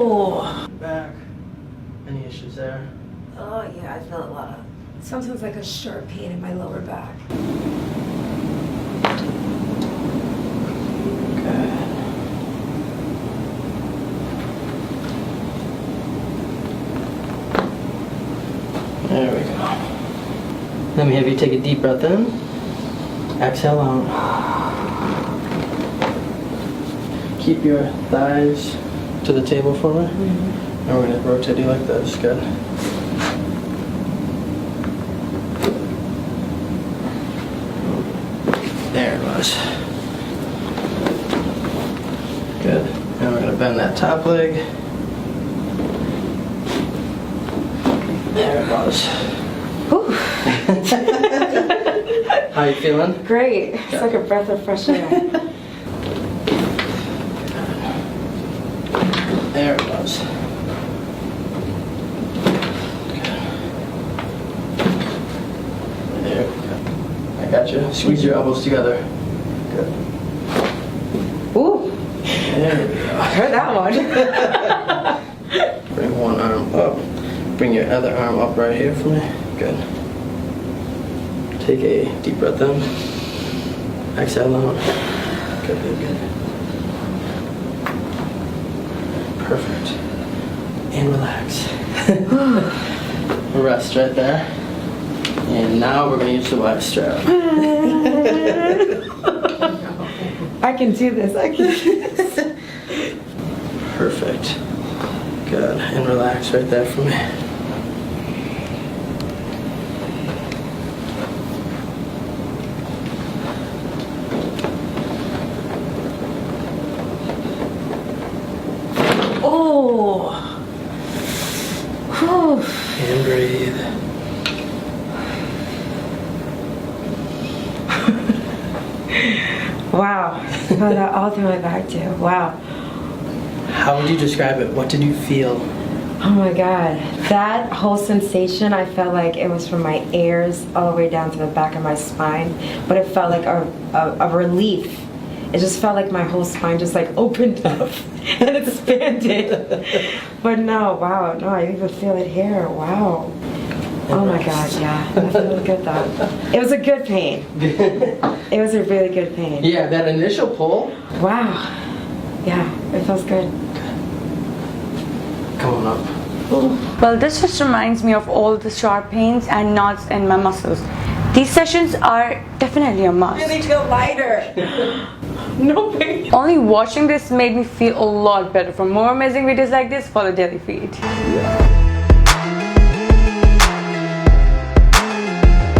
Oh. Back. Any issues there? Oh yeah, I feel a lot of, sometimes like a sharp pain in my lower back. Good. There we go. Let me have you take a deep breath in. Exhale out. Keep your thighs to the table for me. And we're going to rotate you like this. Good. There it was. Good. Now we're going to bend that top leg. There it was. Whew. How you feeling? Great. It's like a breath of fresh air. There it was. There we go. I got you. Squeeze your elbows together. Good. Ooh. There we go. I heard that one. Bring one arm up. Bring your other arm up right here for me. Good. Take a deep breath in. Exhale out. Good, good, good. Perfect. And relax. Rest right there. And now we're going to use the wide strap. I can do this. I can do this. Perfect. Good. And relax right there for me. Oh. Whew. And breathe. Wow. I felt that all through my back too. Wow. How would you describe it? What did you feel? Oh my God. That whole sensation, I felt like it was from my ears all the way down to the back of my spine. But it felt like a relief. It just felt like my whole spine just like opened up and expanded. But no, wow, no, I even feel it here. Wow. Oh my God, yeah. I feel good though. It was a good pain. It was a really good pain. Yeah, that initial pull. Wow. Yeah, it feels good. Come on up. Well, this just reminds me of all the sharp pains and knots in my muscles. These sessions are definitely a must. I need to go lighter. No pain. Only watching this made me feel a lot better. For more amazing videos like this, follow Daily Feed.